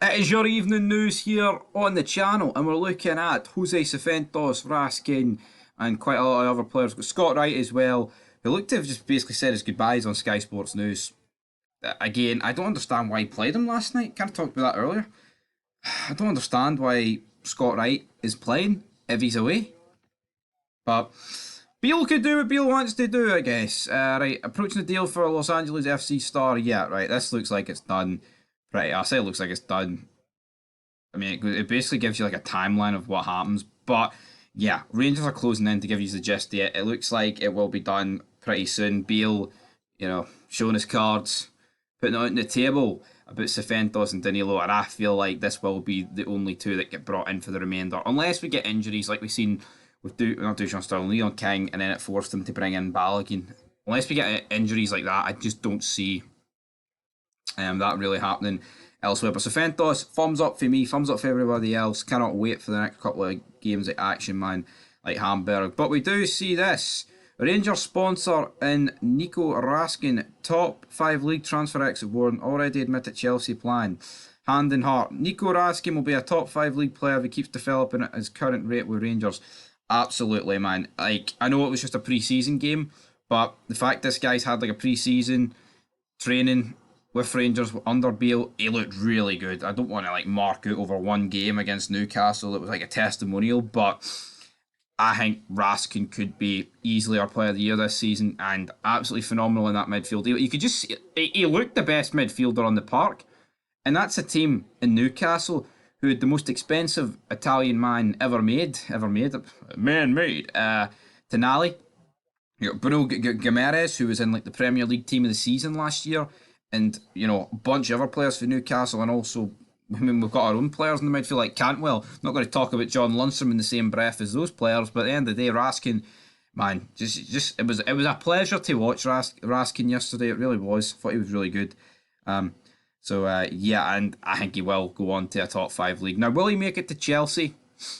It is your evening news here on the channel, and we're looking at Jose Cifuentes, Raskin, and quite a lot of other players. We've got Scott Wright as well, who looked to have just basically said his goodbyes on Sky Sports News. Again, I don't understand why he played him last night. Kind of talked about that earlier. I don't understand why Scott Wright is playing if he's away. But Beale could do what Beale wants to do, I guess. Right, approaching the deal for Los Angeles FC star. Yeah, right, this looks like it's done. Right, I say it looks like it's done. I mean, it basically gives you like a timeline of what happens. But yeah, Rangers are closing in to give you the gist of it. It looks like it will be done pretty soon. Beale, showing his cards, putting it out on the table about Cifuentes and Danilo, and I feel like this will be the only two that get brought in for the remainder, unless we get injuries like we've seen with not Duchamp Sterling, Leon King, and then it forced them to bring in Balogun. Unless we get injuries like that, I just don't see that really happening elsewhere. But Cifuentes, thumbs up for me, thumbs up for everybody else. Cannot wait for the next couple of games of action, man, like Hamburg. But we do see this. Rangers sponsor in Nico Raskin, top 5 league transfer exit warrant, already admitted Chelsea plan. Hand in heart. Nico Raskin will be a top 5 league player if he keeps developing at his current rate with Rangers. Absolutely, man. Like, I know it was just a pre-season game, but the fact this guy's had like a pre-season training with Rangers under Beale, he looked really good. I don't want to like mark out over one game against Newcastle. It was like a testimonial, but I think Raskin could be easily our player of the year this season and absolutely phenomenal in that midfield. You could just see, he looked the best midfielder on the park, and that's a team in Newcastle who had the most expensive Italian man-made, Tonali. You got Bruno Guimaraes, who was in like the Premier League team of the season last year, and a bunch of other players for Newcastle, and also, I mean, we've got our own players in the midfield like Cantwell. I'm not going to talk about John Lundstram in the same breath as those players, but at the end of the day, Raskin, man, just it was a pleasure to watch Raskin yesterday. It really was. I thought he was really good. Yeah, and I think he will go on to a top 5 league. Now, will he make it to Chelsea?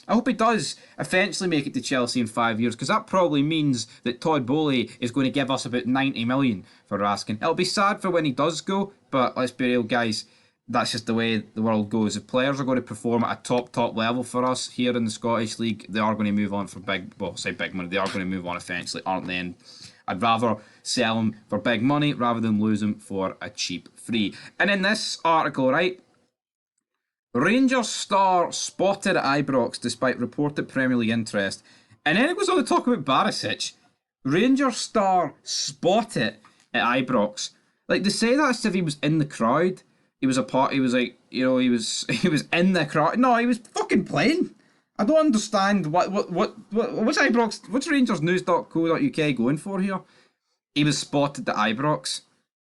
I hope he does eventually make it to Chelsea in 5 years, because that probably means that Todd Bowley is going to give us about 90 million for Raskin. It'll be sad for when he does go, but let's be real, guys. That's just the way the world goes. If players are going to perform at a top level for us here in the Scottish League, they are going to move on for big money. They are going to move on eventually, aren't they? And I'd rather sell them for big money rather than lose them for a cheap free. And in this article, right, Rangers star spotted at Ibrox despite reported Premier League interest. And then it goes on to talk about Barisic. Rangers star spotted at Ibrox. Like, they say that as if he was in the crowd. He was he was like, he was in the crowd. No, he was fucking playing. I don't understand what's Ibrox, what's rangersnews.co.uk going for here? He was spotted at Ibrox.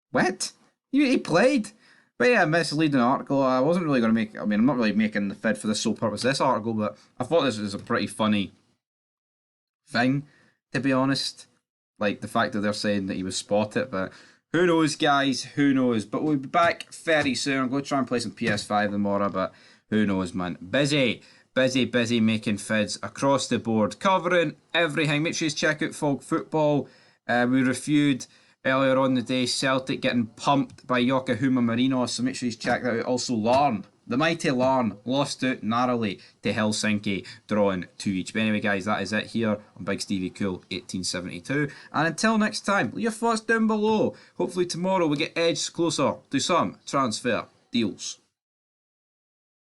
What? He played. But yeah, misleading article. I wasn't really going to make, I'm not really making the fid for the sole purpose of this article, but I thought this was a pretty funny thing, to be honest. Like, the fact that they're saying that he was spotted, but who knows, guys? Who knows? But we'll be back very soon. I'm going to try and play some PS5 tomorrow, but who knows, man. Busy making fids across the board, covering everything. Make sure you check out Fog Football. We reviewed earlier on the day Celtic getting pumped by Yokohama Marinos, so make sure you check that out. Also, Larne, the mighty Larne, lost out narrowly to Helsinki, drawing 2-2. But anyway, guys, that is it here on Big Stevie Cool 1872. And until next time, leave your thoughts down below. Hopefully tomorrow we get edged closer to some transfer deals.